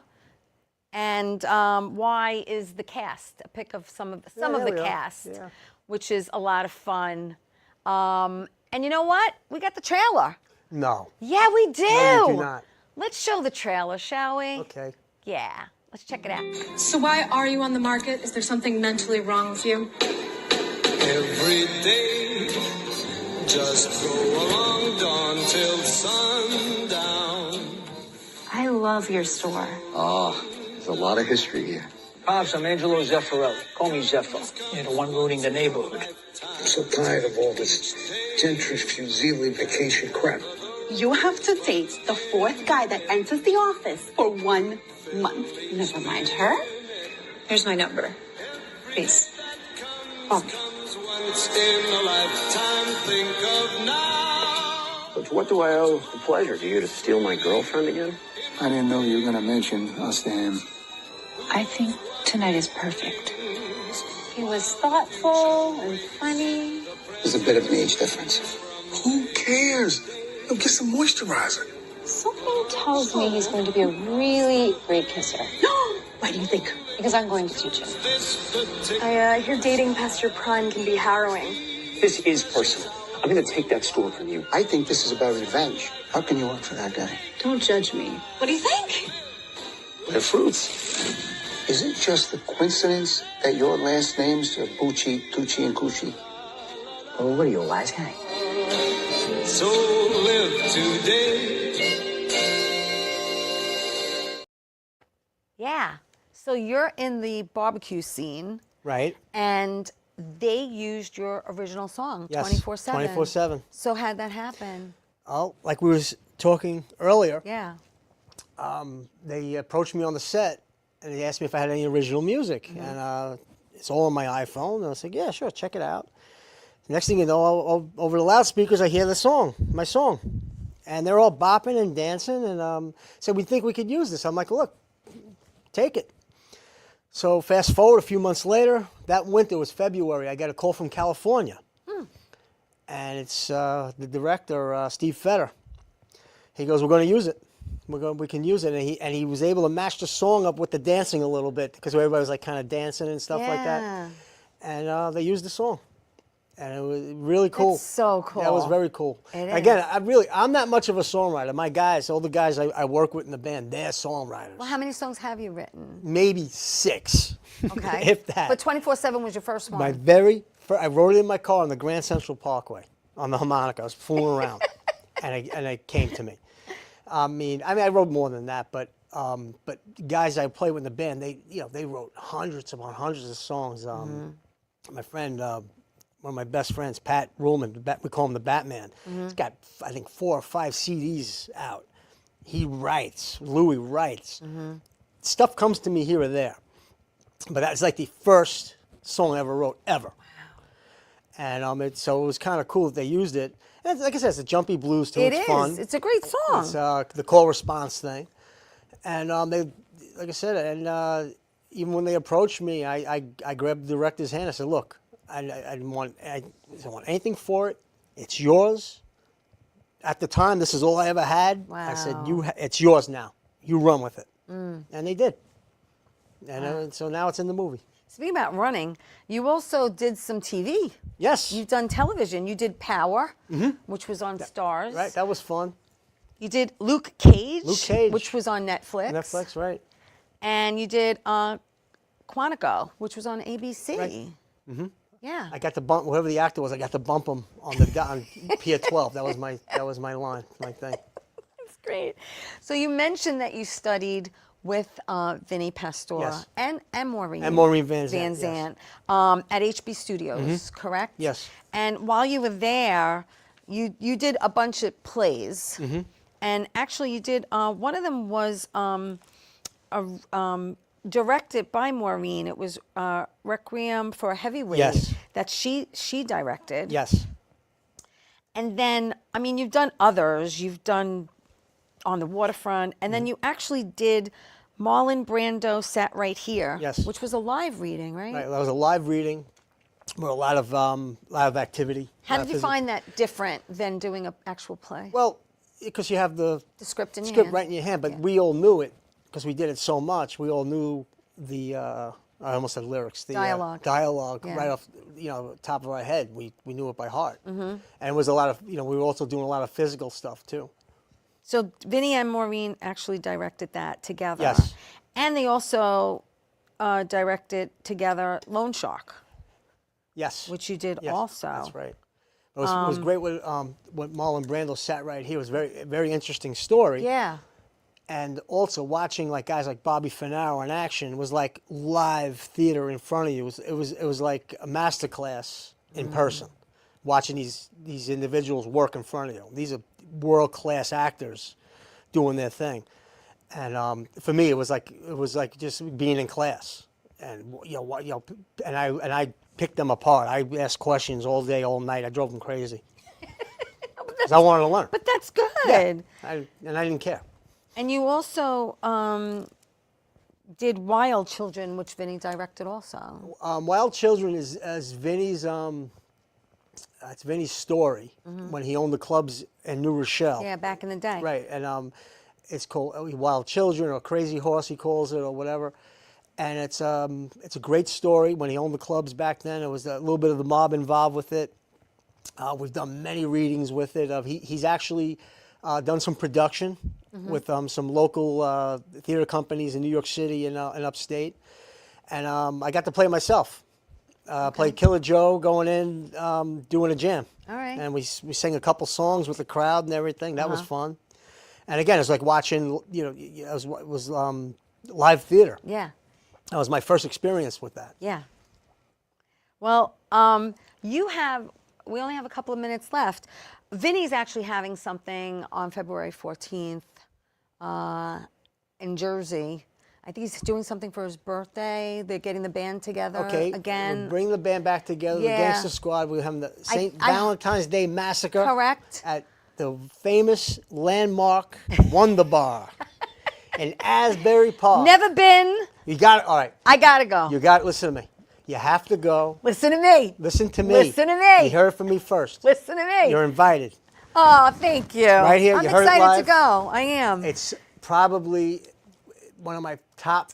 And Y is the cast, a pic of some of there the we are. cast, Yeah. which is a lot of fun. And you know what? We got the trailer. No. Yeah, we do. No, you do not. Let's show the trailer, shall we? Okay. Yeah. Let's check it out. So why are you on the market? Is there something mentally wrong with you? Every day, just go along dawn till sundown. I love your store. Oh, there's a lot of history here. Pops, I'm Angelo Zeffirelli. Call me Zeffo. You're the one ruining the neighborhood. I'm so tired of all this gentrification crap. You have to date the fourth guy that enters the office for 1 month. Never mind her. Here's my number. Peace. Oh. Once in a lifetime, think of now. But what do I owe the pleasure to you to steal my girlfriend again? I didn't know you were going to mention us to him. I think tonight is perfect. He was thoughtful and funny. There's a bit of an age difference. Who cares? Go get some moisturizer. Something tells me he's going to be a really great kisser. Why do you think? Because I'm going to teach him. I hear dating past your prime can be harrowing. This is personal. I'm going to take that store from you. I think this is about revenge. How can you work for that guy? Don't judge me. What do you think? They're fruits. Is it just a coincidence that your last names are Bucci, Tucci, and Cucci? Oh, what are you, a wise guy? So live today. Yeah. So you're in the barbecue scene, Right. and they used your original song, Yes. 24/7. 24/7. So how'd that happen? Oh, like we was talking earlier, Yeah. they approached me on the set and they asked me if I had any original music, and it's all on my iPhone. And I said, yeah, sure, check it out. Next thing you know, over the loudspeakers, I hear the song, my song, and they're all bopping and dancing, and said, we think we could use this. I'm like, look, take it. So fast forward a few months later, that winter, it was February, I got a call from California, and it's the director, Steve Fetter. He goes, we're going to use it. We can use it, and he was able to match the song up with the dancing a little bit, because everybody was like kind of dancing and stuff like that, and they used the song. And it was really cool. That's so cool. That was very cool. It Again, is. I'm not much of a songwriter. My guys, all the guys I work with in the band, they're songwriters. Well, how many songs have you written? Maybe 6, Okay. if that. But 24/7 was your first one. My very first, I wrote it in my car on the Grand Central Parkway on the harmonica. I was fooling around, and it came to me. I mean, I wrote more than that, but guys I play with in the band, they wrote hundreds upon hundreds of songs. My friend. One of my best friends, Pat Ruhlman, we call him the Batman. He's got, I think, 4 or 5 CDs out. He writes, Louis writes. Stuff comes to me here or there. But that's like the first song I ever wrote, ever. And so it was kind of cool that they used it. And like I said, it's a jumpy blues too. It's fun. It's a great song. It's the call response thing. And they, like I said, and even when they approached me, I grabbed the director's hand. I said, look, I didn't want anything for it. It's yours. At the time, this is all I ever had. Wow. I said, it's yours now. You run with it. And they did. And so now it's in the movie. Speaking about running, you also did some TV. Yes. You've done television. You did Power, which was on Stars. Right, that was fun. You did Luke Cage, which was on Netflix. Netflix, right. And you did Quantico, which was on ABC. Right. Yeah. I got to bump whoever the actor was. I got to bump him on Pier 12. That was my line, my thing. That's great. So you mentioned that you studied with Vinnie Pastore Yes. and Maureen. And Maureen Van Zandt, at HB Studios, correct? Yes. And while you were there, you did a bunch of plays. And actually, you did one of them was directed by Maureen. It was Requiem for a Heavyweight. Yes. That she directed. Yes. And then, I mean, you've done others. You've done On the Waterfront, and then you actually did Marlon Brando Sat Right Here. Yes. Which was a live reading, right? Right. That was a live reading with a lot of activity. How did you find that different than doing an actual play? Well, because you have the script in your script hand. right in your hand, but we all knew it because we did it so much. We all knew the I almost said lyrics. The Dialogue. right off, top of our head. We knew it by heart. Mm-hmm. And it was a lot of, we were also doing a lot of physical stuff too. So Vinny and Maureen actually directed that together. Yes. And they also directed together Loan Shark. Yes. Which you did yes, also. That's right. It was great when Marlon Brando sat right here. It was a very interesting story. Yeah. And also watching like guys like Bobby Ferraro in action was like live theater in front of you. It was like a masterclass in person, watching these individuals work in front of you. These are world-class actors doing their thing. And for me, it was like just being in class. And and I picked them apart. I asked questions all day, all night. I drove them crazy. 'Cause I wanted to learn. But that's good. Yeah. And I didn't care. And you also did Wild Children, which Vinny directed also. Wild Children is Vinny's. It's Vinny's story when he owned the clubs in New Rochelle. Yeah, back in the day. Right, and it's called Wild Children or Crazy Horse, he calls it, or whatever. And it's a great story. When he owned the clubs back then, it was a little bit of the mob involved with it. We've done many readings with it. He's actually done some production with some local theater companies in New York City and upstate. And I got to play myself. Played Killer Joe going in, doing a jam. All right. And we sang a couple songs with the crowd and everything. That was fun. And again, it was like watching, it was live theater. Yeah. That was my first experience with that. Yeah. Well, we only have a couple of minutes left. Vinny's actually having something on February 14th in Jersey. I think he's doing something for his birthday. They're getting the band together again. We'll bring the band back together, the Gangster Squad. We're having the St. Valentine's Day Massacre. Correct. At the famous landmark Wonder Bar in Asbury Park. Never been. You got it. All right. I got to go. You got it. Listen to me. You have to go. Listen to me. Listen to me. Listen to me. You heard it from me first. Listen to me. You're invited. Oh, thank you. Right here. I'm you heard excited it live. to go. I am. It's probably one of my top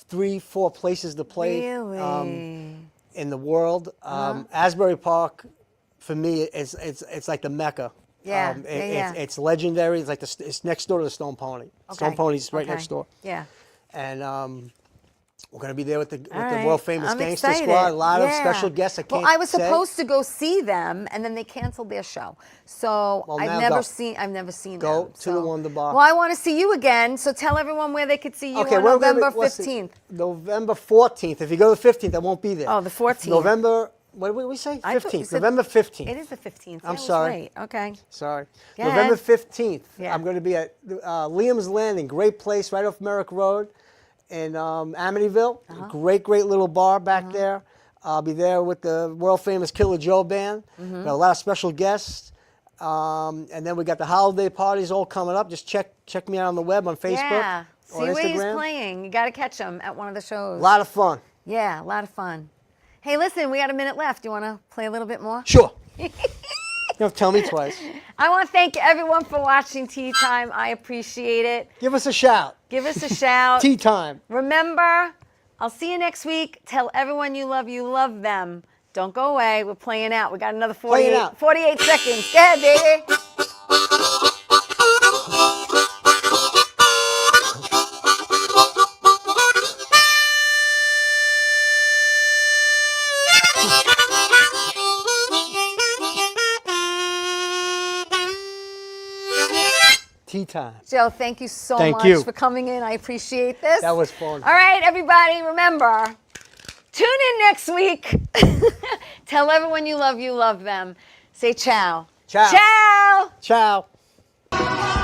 3-4 places to play in the world. Asbury Park, for me, it's like the Mecca. Yeah, It's legendary. It's like it's next door to the Stone Pony. Stone Pony's right next door. Yeah. And we're going to be there with the right. world famous I'm Gangster excited. Squad. A lot of special guests. Well, I was supposed to go see them, and then they canceled their show. So I've never seen them. Go to the Wonder Bar. Well, I want to see you again. So tell everyone where they could see you on November 15th. November 14th. If you go to the 15th, I won't be there. Oh, the 14th. November. What did we say? 15th. November 15th. It is the 15th. I'm sorry. Right. Okay. Sorry. Go November ahead. 15th. Yeah. I'm going to be at Liam's Landing. Great place right off Merrick Road in Amityville. Great little bar back there. I'll be there with the world famous Killer Joe band. Got a lot of special guests. And then we got the holiday parties all coming up. Just check me out on the web on Facebook. Yeah. See or where he's Instagram. playing. You got to catch him at one of the shows. A lot of fun. Yeah, a lot of fun. Hey, listen, we got a minute left. You want to play a little bit more? Sure. You don't have to tell me twice. I want to thank everyone for watching Tea Time. I appreciate it. Give us a shout. Give us a shout. Tea Time. Remember, I'll see you next week. Tell everyone you love them. Don't go away. We're playing out. We got another 48 seconds. Go ahead, baby. Tea Time. Joe, thank you so much for coming in. I appreciate this. That was fun. All right, everybody, remember, tune in next week. Tell everyone you love them. Say ciao. Ciao. Ciao. Ciao.